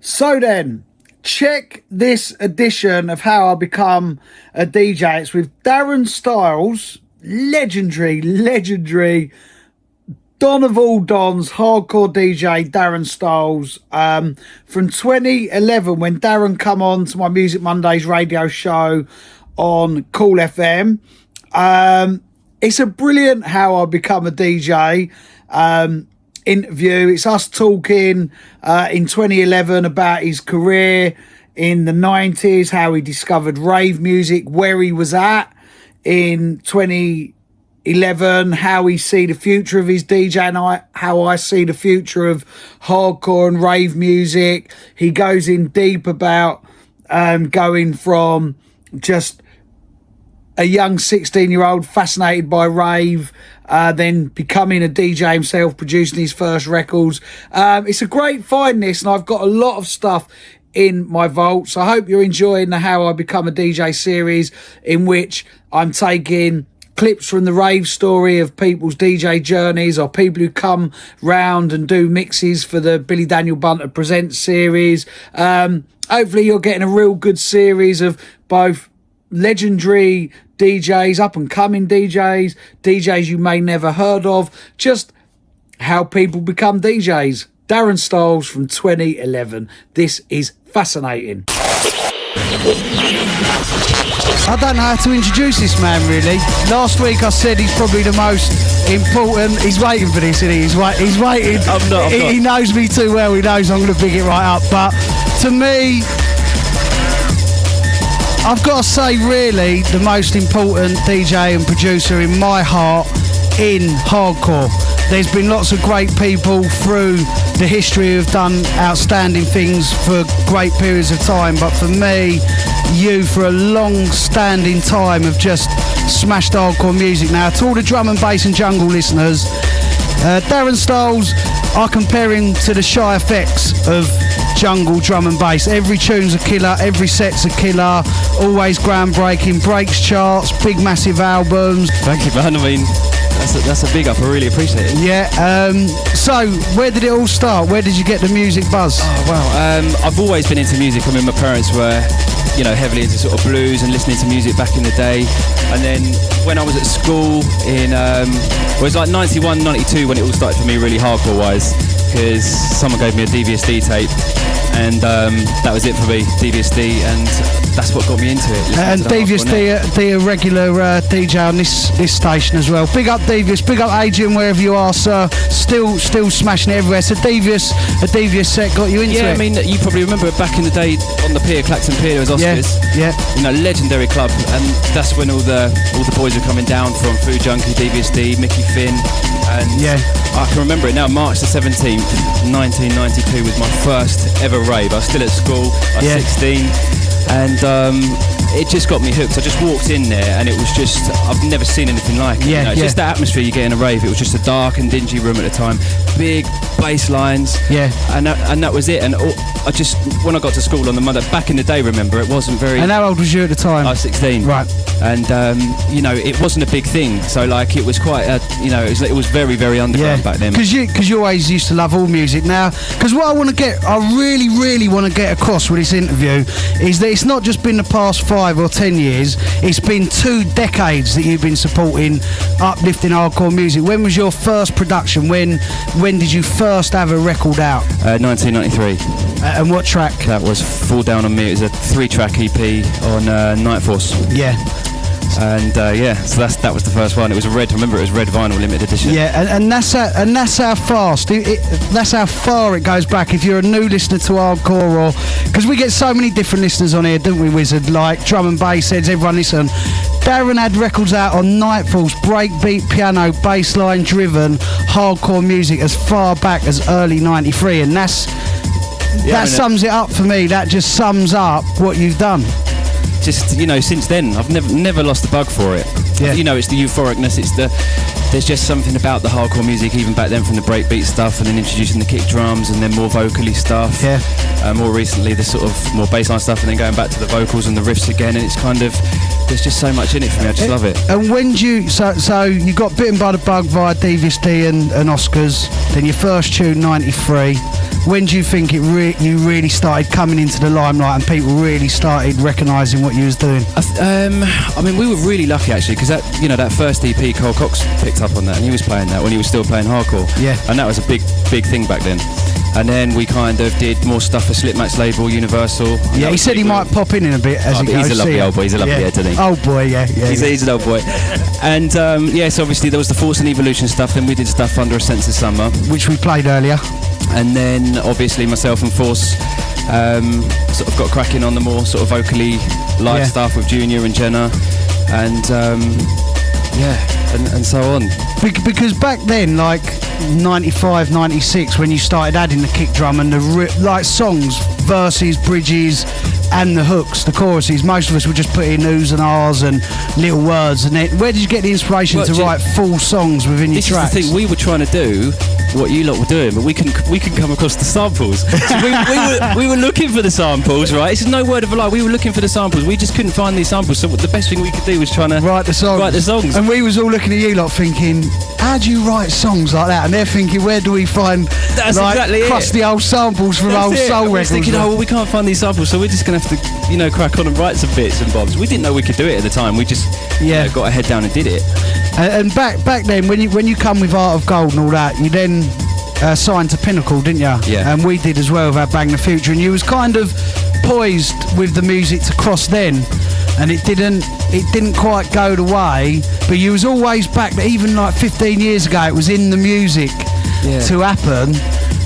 So then, check this edition of How I Become a DJ. It's with Darren Styles, legendary Don of all Dons, hardcore DJ Darren Styles, from 2011 when Darren come on to my Music Mondays radio show on Kool FM. It's a brilliant How I Become a DJ interview. It's us talking in 2011 about his career in the 90s, how he discovered rave music, where he was at in 2011, how he see the future of his DJ, and how I see the future of hardcore and rave music. He goes in deep about going from just a young 16-year-old fascinated by rave, then becoming a DJ himself, producing his first records. It's a great find, this, and I've got a lot of stuff in my vault. So I hope you're enjoying the How I Become a DJ series, in which I'm taking clips from the rave story of people's DJ journeys, or people who come round and do mixes for the Billy Daniel Bunter Presents series. Hopefully you're getting a real good series of both legendary DJs, up and coming DJs you may never heard of, just how people become DJs. Darren Styles from 2011. This is fascinating. I don't know how to introduce this man, really. Last week I said he's probably the most important. He's waiting for this, isn't he? He's waiting. I'm not. He knows me too well. He knows I'm going to pick it right up. But to me, I've got to say, really, the most important DJ and producer in my heart in hardcore. There's been lots of great people through the history who've done outstanding things for great periods of time, but for me, you for a long-standing time have just smashed hardcore music. Now, to all the drum and bass and jungle listeners, Darren Styles, I compare him to the Shy Effects of jungle drum and bass. Every tune's a killer, every set's a killer, always groundbreaking, breaks charts, big massive albums. Thank you, man. I mean, that's a big up. I really appreciate it. Yeah. So, where did it all start? Where did you get the music buzz? Oh, wow. I've always been into music. I mean, my parents were, heavily into sort of blues and listening to music back in the day. And then when I was at school in, it was like 91, 92 when it all started for me really hardcore-wise, because someone gave me a DVSD tape. And that was it for me, DVSD, and that's what got me into it. And DVSD, a regular DJ on this station as well. Big up Devious, big up Adrian, wherever you are, sir. Still smashing it everywhere. So Devious set got you into it. Yeah, I mean, you probably remember back in the day on the pier, Clacton Pier, there was Oscars. Yeah. Legendary club, and that's when all the boys were coming down from Food Junkie, DVSD, Mickey Finn, and I can remember it now. March the 17th, 1992 was my first ever rave. I was still at school. I was 16, and it just got me hooked. I just walked in there, and it was just, I've never seen anything like it. Just the atmosphere you get in a rave. It was just a dark and dingy room at the time, big bass lines, and that was it. And I just, when I got to school on the Monday, back in the day, remember, it wasn't very. And how old was you at the time? I was 16. Right. And it wasn't a big thing, so like it was quite it was very, very underground back then. Because you always used to love all music. Now, because what I really want to get across with this interview is that it's not just been the past 5 or 10 years, it's been 2 decades that you've been supporting uplifting hardcore music. When was your first production? When did you first have a record out? 1993. And what track? That was Fall Down on Me. It was a 3-track EP on Nightforce. Yeah. And so that was the first one. It was red. Remember, it was red vinyl limited edition. Yeah, and that's how fast. That's how far it goes back. If you're a new listener to hardcore, or because we get so many different listeners on here, don't we, Wizard? Like drum and bass heads, everyone listen. Darren had records out on Nightforce, breakbeat, piano, bassline driven hardcore music as far back as early '93, and that sums it up for me. That just sums up what you've done. Just since then I've never lost the bug for it. It's the euphoricness, there's just something about the hardcore music even back then, from the breakbeat stuff and then introducing the kick drums and then more vocally stuff, more recently the sort of more bassline stuff, and then going back to the vocals and the riffs again, and it's kind of, there's just so much in it for me. I just love it. And when so you got bitten by the bug via DVSD and Oscars, then your first tune 93. when do you think you really started coming into the limelight and people really started recognising what you was doing? I mean, we were really lucky actually, because that first EP, Cole Cox picked up on that, and he was playing that when he was still playing hardcore. Yeah. And that was a big thing back then. And then we kind of did more stuff for Slipmatt's label, Universal. Yeah, he said he might pop in a bit as he goes. He's a lovely old boy. He's a lovely head, isn't he? Old boy, yeah. He's an old boy. And so obviously there was the Force and Evolution stuff. Then we did stuff under A Sense of Summer, which we played earlier. And then obviously myself and Force sort of got cracking on the more sort of vocally live stuff with Junior and Jenna, and and so on. Because back then, like 95, 96, when you started adding the kick drum and the songs, verses, bridges, and the hooks, the choruses, most of us would just put in oohs and ahs and little words. And then, where did you get the inspiration to write full songs within your tracks? This is the thing, we were trying to do what you lot were doing, but we couldn't come across the samples. So we were looking for the samples, right? This is no word of a lie. We were looking for the samples. We just couldn't find these samples. So the best thing we could do was trying to write the songs. And we was all looking at you lot thinking, how do you write songs like that? And they're thinking, where do we find crusty old samples from old soul records? Thinking, we can't find these samples, so we're just going to have to, crack on and write some bits and bobs. We didn't know we could do it at the time. We just got our head down and did it. And back then, when you come with Art of Gold and all that, you then signed to Pinnacle, didn't you? Yeah. And we did as well with our Bang the Future. And you was kind of poised with the music to cross then, and it didn't quite go the way. But you was always back. Even like 15 years ago, it was in the music to happen.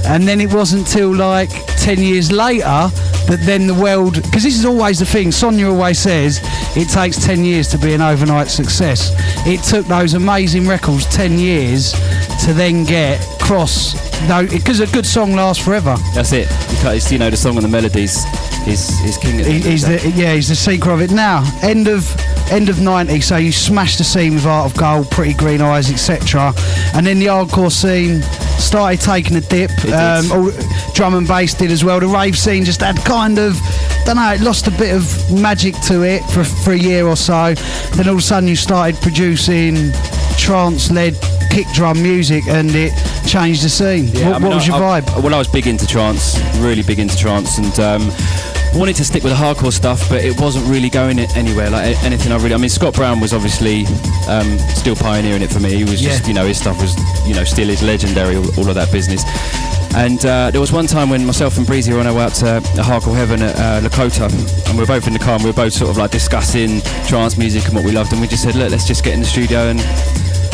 And then it wasn't till like 10 years later that then the world, because this is always the thing, Sonia always says it takes 10 years to be an overnight success. It took those amazing records 10 years to then get cross, because a good song lasts forever. That's it. Because the song and the melodies is king at the end of the day. He's the secret of it. Now, end of 90, so you smashed the scene with Art of Gold, Pretty Green Eyes, etc. And then the hardcore scene started taking a dip. All, drum and bass did as well. The rave scene just had kind of, it lost a bit of magic to it for a year or so. Then all of a sudden you started producing trance-led kick drum music, and it changed the scene. What was your vibe? Well, I was big into trance, really big into trance, and wanted to stick with the hardcore stuff, but it wasn't really going anywhere. Like anything I mean, Scott Brown was obviously still pioneering it for me. He was just, his stuff was, still is legendary, all of that business. And there was one time when myself and Breezy were on our way out to Hardcore Heaven at Lakota, and we were both in the car, and we were both sort of like discussing trance music and what we loved, and we just said, look, let's just get in the studio and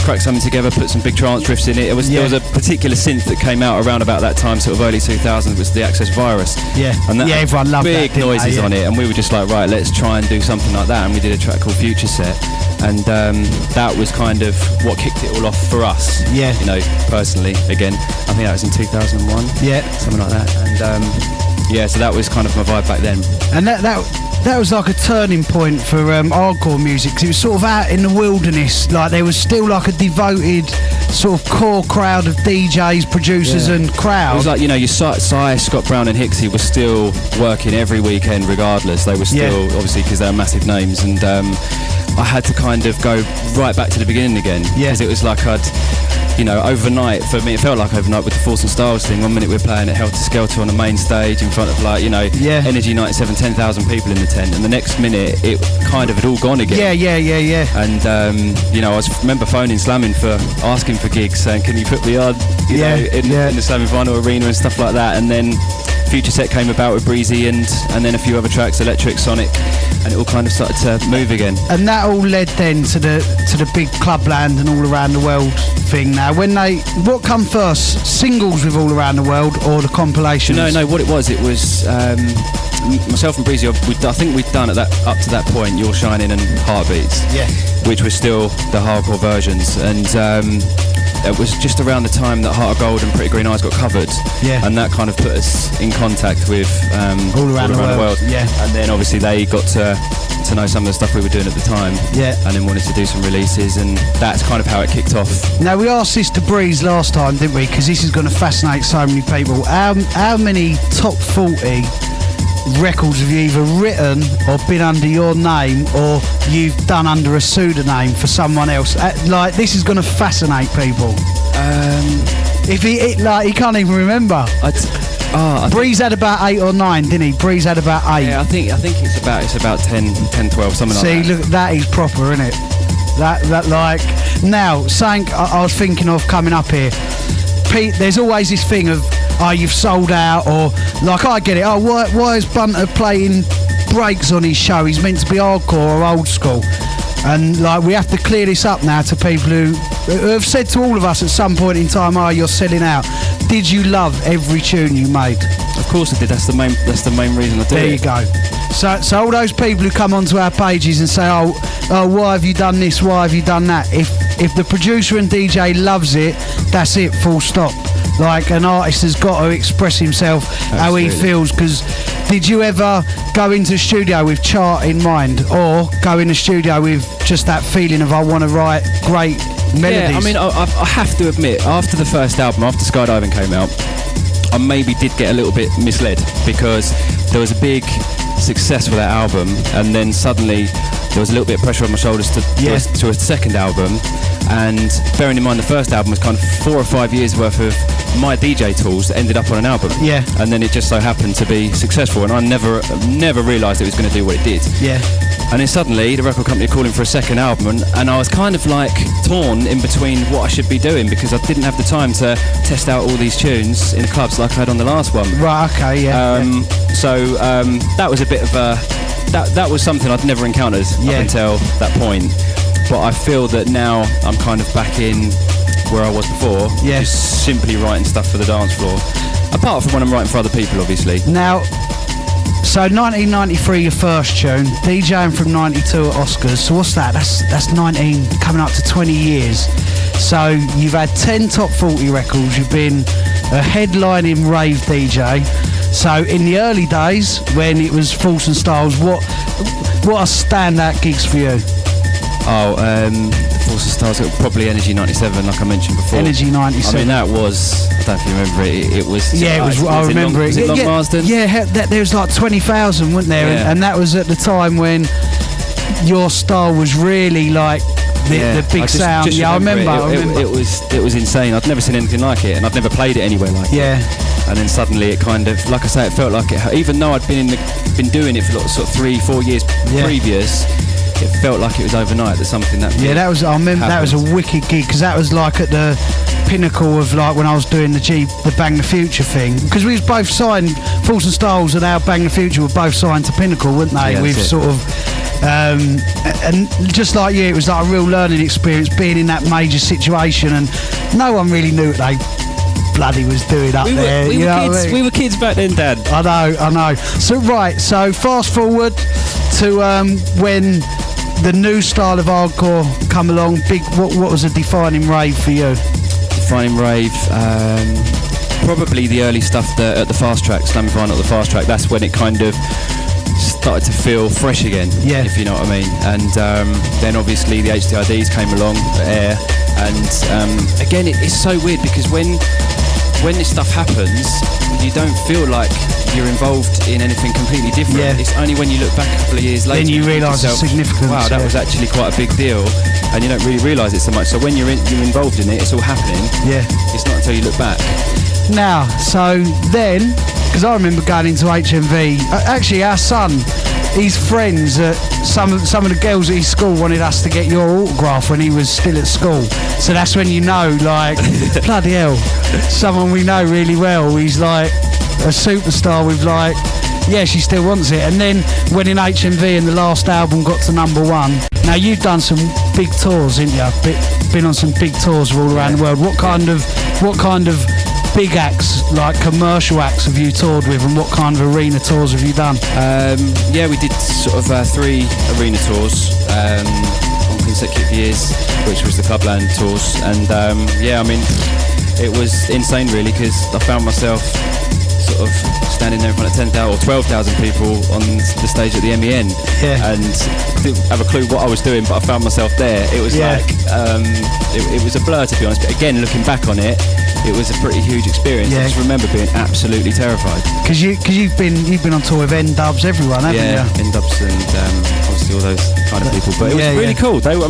crack something together, put some big trance riffs in it. There was a particular synth that came out around about that time, sort of early 2000s, was the Access Virus. Yeah, and everyone loved big noises on it, and we were just like, right, let's try and do something like that, and we did a track called Future Set, and that was kind of what kicked it all off for us. Yeah, personally, again, I think that was in 2001. Yeah, something like that, and so that was kind of my vibe back then. And that was like a turning point for hardcore music, because it was sort of out in the wilderness. Like there was still like a devoted sort of core crowd of DJs, producers and crowd. It was like, your Cy, Scott Brown and Hixie were still working every weekend regardless. They were still, obviously, because they were massive names, and I had to kind of go right back to the beginning again, because it was like overnight, for me it felt like overnight with the Force and Styles thing. 1 minute we were playing at Helter Skelter on the main stage in front of Energy 97, 10,000 people in the tent, and the next minute it kind of had all gone again. And I remember phoning Slamming for asking for gigs, saying, can you put me on in the Slamming Vinyl Arena and stuff like that. And then Future Set came about with Breezy, and then a few other tracks, Electric, Sonic, and it all kind of started to move again. And that all led then to the big Clubland and All Around the World thing. Now, what come first, singles with All Around the World or the compilations? No, what it was myself and Breezy, I think we'd done up to that point You're Shining and Heartbeatz, which was still the hardcore versions, and it was just around the time that Heart of Gold and Pretty Green Eyes got covered, and that kind of put us in contact with All Around the World. And then obviously they got to know some of the stuff we were doing at the time, and then wanted to do some releases, and that's kind of how it kicked off. Now, we asked this to Breeze last time, didn't we, because this is going to fascinate so many people. How many top 40 records have you either written or been under your name, or you've done under a pseudonym for someone else? This is going to fascinate people. If he can't even remember. Breeze had about 8 or 9, didn't he? Breeze had about 8. Yeah, I think it's about 10, 12, something like that. See, look, that is proper, isn't it? That like now, something I was thinking of coming up here. Pete, there's always this thing of, you've sold out, or like I get it. Why is Bunter playing breaks on his show? He's meant to be hardcore or old school. And like we have to clear this up now to people who have said to all of us at some point in time, you're selling out. Did you love every tune you made? Of course I did. That's the main reason I did it. There you go. So all those people who come onto our pages and say, why have you done this? Why have you done that? If the producer and DJ loves it, that's it. Full stop. Like an artist has got to express himself how he feels. Because did you ever go into the studio with chart in mind, or go in the studio with just that feeling of I want to write great melodies? Yeah, I mean, I have to admit, after the first album, after Skydiving came out, I maybe did get a little bit misled, because there was a big success with that album, and then suddenly there was a little bit of pressure on my shoulders to a second album. And bearing in mind the first album was kind of 4 or 5 years worth of my DJ tools that ended up on an album. Yeah. And then it just so happened to be successful, and I never realised it was going to do what it did. Yeah. And then suddenly the record company calling for a second album, and I was kind of like torn in between what I should be doing, because I didn't have the time to test out all these tunes in the clubs like I had on the last one. Right, okay, yeah. So that was a bit of a... That was something I'd never encountered up until that point. But I feel that now I'm kind of back in where I was before, just simply writing stuff for the dance floor. Apart from when I'm writing for other people, obviously. Now, so 1993, your first tune, DJing from 92 at Oscars. So what's that? That's 19, coming up to 20 years. So you've had 10 top 40 records. You've been a headlining rave DJ. So in the early days, when it was Force and Styles, what are standout gigs for you? Force and Styles, probably Energy 97, like I mentioned before. Energy 97. I mean, that was, I don't know if you remember it, it was... Yeah, it was, I remember it. Was it Long Marsden? Yeah, there was like 20,000, wasn't there? Yeah. And that was at the time when your style was really like the big sound. Just I remember. It was insane. I'd never seen anything like it, and I'd never played it anywhere like it. And then suddenly it kind of, like I say, it felt like it, even though I'd been doing it for sort of 3-4 years previous, it felt like it was overnight. That something that that was. I remember that was a wicked gig, because that was like at the pinnacle of like when I was doing the Bang the Future thing, because we was both signed. Force and Styles and our Bang the Future were both signed to Pinnacle, weren't they? Yeah, With sort of. And just like you, it was like a real learning experience being in that major situation, and no one really knew what they bloody was doing up there. We were kids back then, Dad. I know. So fast forward to when the new style of hardcore come along. What was a defining rave for you? Defining rave, probably the early stuff at the fast track, slamming vinyl at the fast track. That's when it kind of started to feel fresh again, if you know what I mean. And then obviously the HTIDs came along, the Air, and again it's so weird, because when this stuff happens, you don't feel like you're involved in anything completely different. It's only when you look back a couple of years later then you realise the significance. Wow, that was actually quite a big deal, and you don't really realise it so much. So when you're involved in it, it's all happening. It's not until you look back. Now, so then, because I remember going into HMV, actually our son, his friends, some of the girls at his school wanted us to get your autograph when he was still at school. So that's when you know, like, bloody hell, someone we know really well, he's like a superstar with like, she still wants it. And then when in HMV and the last album got to #1, now you've done some big tours, haven't you? Been on some big tours all around the world. What kind of big acts, like commercial acts, have you toured with, and what kind of arena tours have you done? We did sort of 3 arena tours on consecutive years, which was the Clubland tours, and I mean, it was insane really, because I found myself sort of standing there in front of 10,000 or 12,000 people on the stage at the MEN, and didn't have a clue what I was doing, but I found myself there. It was like it was a blur, to be honest, but again, looking back on it, it was a pretty huge experience. I just remember being absolutely terrified. Because you've been on tour with N-Dubs, everyone, haven't you? N-Dubs and obviously all those kind of people. But it was really cool. They were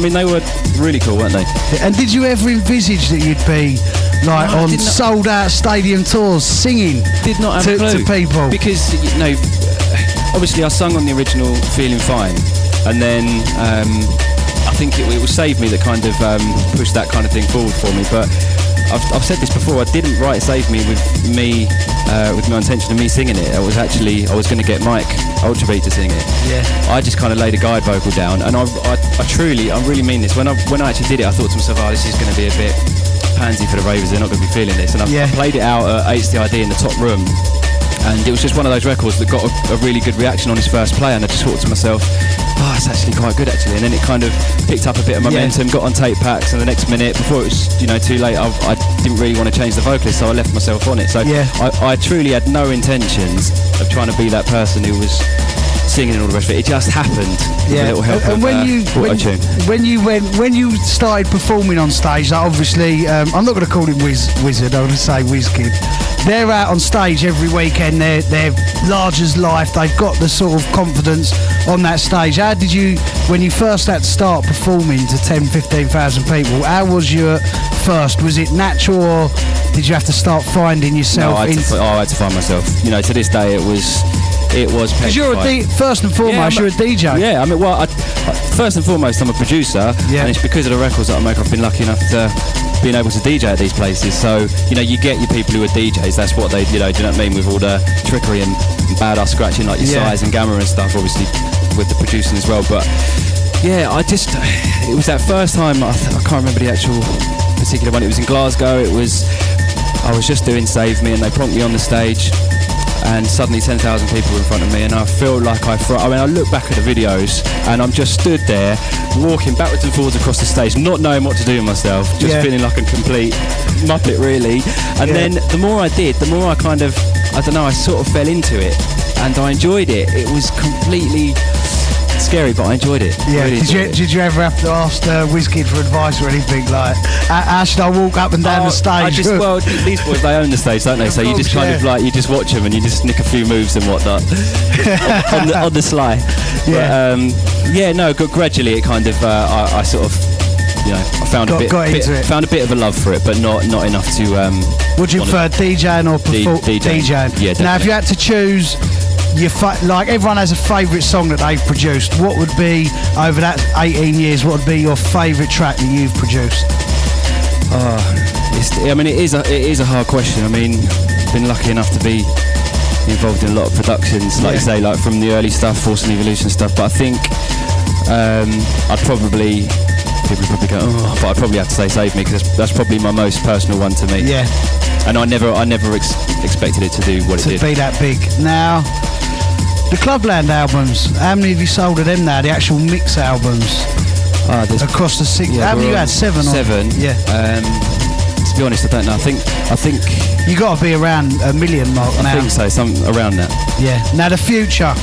really cool, weren't they? And did you ever envisage that you'd be like on sold out stadium tours, singing Did not have a clue. to people? Because, you know, obviously I sung on the original Feeling Fine, and then I think it will save me that kind of pushed that kind of thing forward for me. But I've said this before, I didn't write Save Me with my intention of me singing it. I was going to get Mike Ultrabeat to sing it. Yeah. I just kind of laid a guide vocal down, and I really mean this. When I actually did it, I thought to myself, this is going to be a bit pansy for the ravers, they're not going to be feeling this. And I played it out at HDID in the top room, and it was just one of those records that got a really good reaction on his first play, and I just thought to myself, it's actually quite good actually. And then it kind of picked up a bit of momentum, got on tape packs, and the next minute, before it was too late, I didn't really want to change the vocalist, so I left myself on it. So I truly had no intentions of trying to be that person who was singing and all the rest of it. It just happened. With a little help and when you started performing on stage, like obviously I'm not going to call him Wizard, I'm going to say Wizkid. They're out on stage every weekend, they're large as life, they've got the sort of confidence on that stage. How did you, when you first had to start performing to 10,000-15,000 people, how was you at first? Was it natural, or did you have to start finding yourself? No, I had to find myself. To this day it was because you're first and foremost, you're a DJ. Yeah, I mean, first and foremost, I'm a producer, and it's because of the records that I make. I've been lucky enough to being able to DJ at these places. So you get your people who are DJs. That's what they, do you know what I mean, with all the trickery and badass scratching like your size and gamma and stuff. Obviously, with the producing as well. But yeah, it was that first time. I can't remember the actual particular one. It was in Glasgow. I was just doing Save Me, and they plonked me on the stage. And suddenly 10,000 people were in front of me, and I feel like I look back at the videos and I'm just stood there walking backwards and forwards across the stage, not knowing what to do with myself, just feeling like a complete muppet really. And then the more I did, the more I kind of, I sort of fell into it, and I enjoyed it. It was completely scary, but I enjoyed it. Yeah. Really did you ever have to ask Wizkid for advice or anything, like how should I walk up and down the stage? These boys, they own the stage, don't they? So you just kind of like, you just watch them and you just nick a few moves and whatnot on the sly. Yeah. But, gradually it kind of I sort of I found a bit of a love for it, but not enough to. Would you prefer DJing or DJing? Yeah, definitely. Now, if you had to choose. Like everyone has a favourite song that they've produced. What would be, over that 18 years, what would be your favourite track that you've produced? It is a hard question. I mean, been lucky enough to be involved in a lot of productions, like you say, like from the early stuff, Force and Evolution stuff. But I think people would probably go, but I'd probably have to say Save Me, because that's probably my most personal one to me. Yeah. And I never expected it to do what it did. To be that big. Now, the Clubland albums, how many have you sold of them now? The actual mix albums? Across the six. How many you had? 7? Seven. Yeah. To be honest, I don't know. I think you got to be around a million mark now. I think so, some around that. Yeah. Now the future,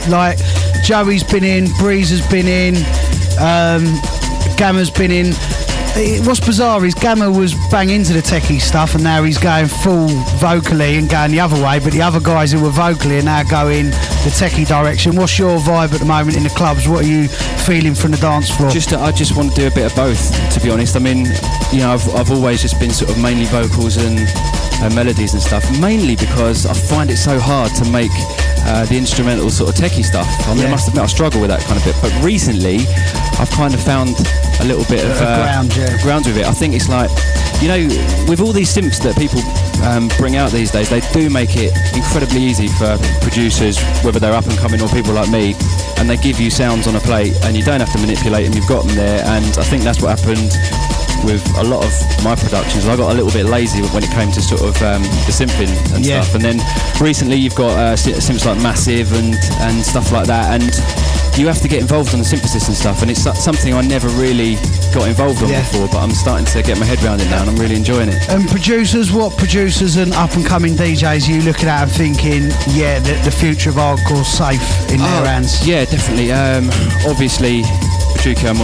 like Joey's been in, Breeze has been in, Gamma's been in. What's bizarre is Gamma was bang into the techie stuff, and now he's going full vocally and going the other way, but the other guys who were vocally are now going the techie direction. What's your vibe at the moment in the clubs? What are you feeling from the dance floor? I just want to do a bit of both, to be honest. I mean, I've always just been sort of mainly vocals and melodies and stuff, mainly because I find it so hard to make the instrumental sort of techie stuff. I mean, I must admit I struggle with that kind of bit, but recently I've kind of found a little bit of ground with it. I think it's like, with all these synths that people bring out these days, they do make it incredibly easy for producers, whether they're up and coming or people like me, and they give you sounds on a plate and you don't have to manipulate them, you've got them there. And I think that's what happened with a lot of my productions. I got a little bit lazy when it came to sort of the synthing and stuff, and then recently you've got synths like Massive and stuff like that, and you have to get involved on the synthesis and stuff, and it's something I never really got involved on before, but I'm starting to get my head around it now, and I'm really enjoying it. And what producers and up and coming DJs are you looking at and thinking, the future of hardcore's safe in their hands? Yeah, definitely. Obviously Petruchio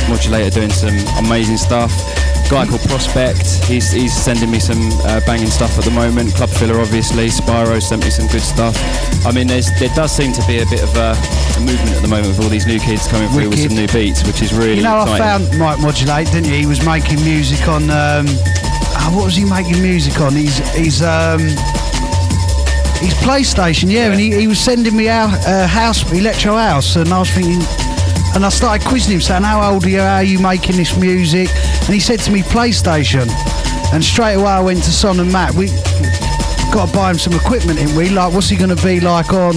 Modulator doing some amazing stuff. Guy called Prospect, he's sending me some banging stuff at the moment. Club Filler, obviously. Spyro sent me some good stuff. I mean, there does seem to be a bit of a movement at the moment with all these new kids coming through with some new beats, which is really exciting. I found Mike Modulate, didn't you? He was making music on what was he making music on? His PlayStation, yeah. And he was sending me out electro house, and I was thinking, and I started quizzing him, saying, how old are you? How are you making this music? And he said to me, PlayStation. And straight away I went to Son and Matt. We got to buy him some equipment, in we like, what's he going to be like on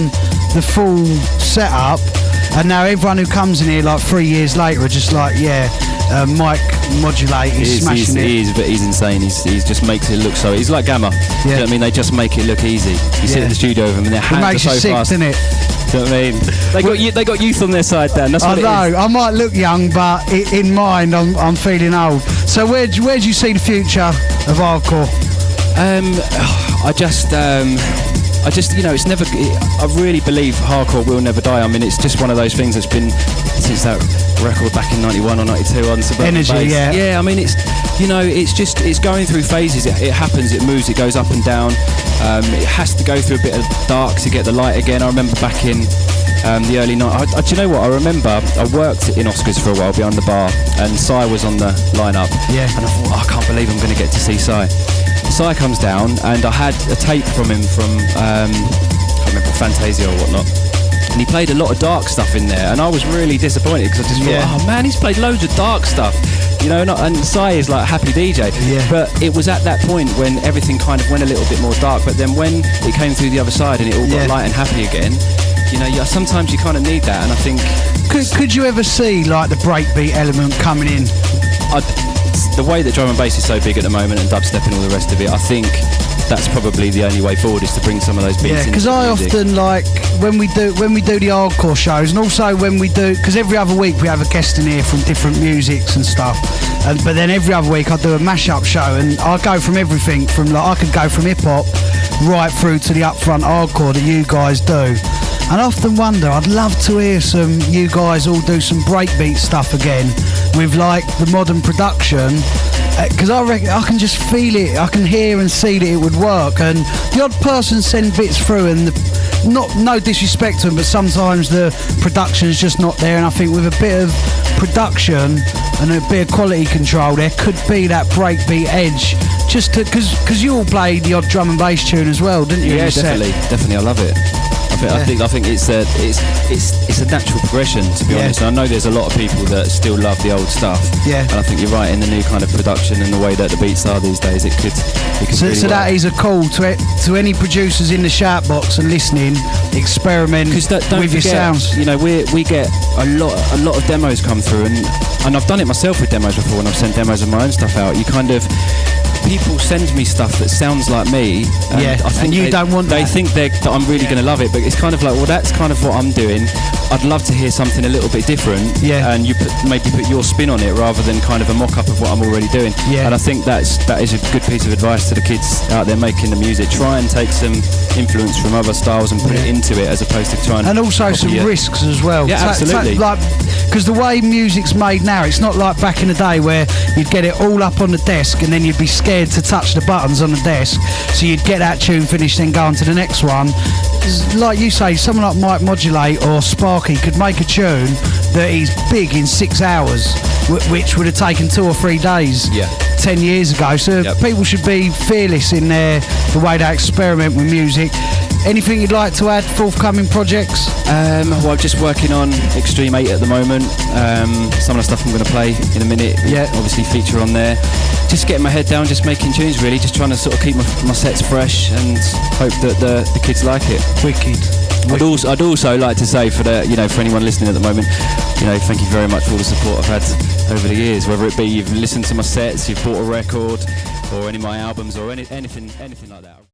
the full setup? And now everyone who comes in here like 3 years later are just like, mic modulate, he's smashing it. He's insane. He just makes it look so. He's like Gamma. Yeah. You know what I mean? They just make it look easy. You sit in the studio with them and their hands are so sick, fast. Doesn't it? You know what I mean? They got youth on their side, Dan. That's what I know. I might look young, but in mind, I'm feeling old. So where do you see the future of hardcore? I just, it's never. I really believe hardcore will never die. I mean, it's just one of those things that's been since that record back in '91 or '92 on Suburban Energy, Bass. yeah. Yeah, I mean, it's going through phases. It happens. It moves. It goes up and down. It has to go through a bit of dark to get the light again. I remember back in the early night. Do you know what? I remember I worked in Oscars for a while behind the bar, and Cy was on the lineup. Yeah. And I thought, I can't believe I'm going to get to see Cy. Cy comes down, and I had a tape from him from I can't remember, Fantasia or whatnot, and he played a lot of dark stuff in there, and I was really disappointed because I just thought, oh man, he's played loads of dark stuff, and Cy is like a happy DJ, but it was at that point when everything kind of went a little bit more dark, but then when it came through the other side and it all got light and happy again, sometimes you kind of need that, and I think could you ever see like the breakbeat element coming in? The way that drum and bass is so big at the moment, and dubstep and all the rest of it, I think that's probably the only way forward, is to bring some of those beats in. Yeah, because I often like when we do the hardcore shows, and also when we do, because every other week we have a guest in here from different musics and stuff, but then every other week I do a mashup show, and I go from everything from I could go from hip hop right through to the upfront hardcore that you guys do. And I often wonder, I'd love to hear you guys all do some breakbeat stuff again with like the modern production, because I reckon I can just feel it, I can hear and see that it would work. And the odd person send bits through, and no disrespect to them, but sometimes the production's just not there, and I think with a bit of production and a bit of quality control there could be that breakbeat edge, just because you all played the odd drum and bass tune as well, didn't you? Yeah, definitely, I love it. I think it's a natural progression, to be honest. And I know there's a lot of people that still love the old stuff. Yeah. And I think you're right, in the new kind of production and the way that the beats are these days, it could really so that is a call to any producers in the shout box and listening, experiment with your sounds. We get a lot of demos come through, and I've done it myself with demos before, when I've sent demos of my own stuff out. People send me stuff that sounds like me, and I think don't want they that. think that I'm really going to love it, but it's kind of like, well, that's kind of what I'm doing. I'd love to hear something a little bit different, and you maybe put your spin on it rather than kind of a mock-up of what I'm already doing. And I think that is a good piece of advice to the kids out there making the music. Try and take some influence from other styles and put it into it, as opposed to trying and also some risks as well. Yeah, absolutely. Because the way music's made now, it's not like back in the day where you'd get it all up on the desk and then you'd be scared to touch the buttons on the desk, so you'd get that tune finished, then go on to the next one. Like you say, someone like Mike Modulate or Sparky could make a tune that is big in 6 hours, which would have taken 2 or 3 days 10 years ago. So people should be fearless in the way they experiment with music. Anything you'd like to add, forthcoming projects? Well, I'm just working on Extreme 8 at the moment. Some of the stuff I'm going to play in a minute, obviously feature on there. Just getting my head down, just making tunes really, just trying to sort of keep my sets fresh and hope that the kids like it. Wicked. I'd also like to say for anyone listening at the moment, thank you very much for all the support I've had over the years, whether it be you've listened to my sets, you've bought a record, or any of my albums, or anything like that.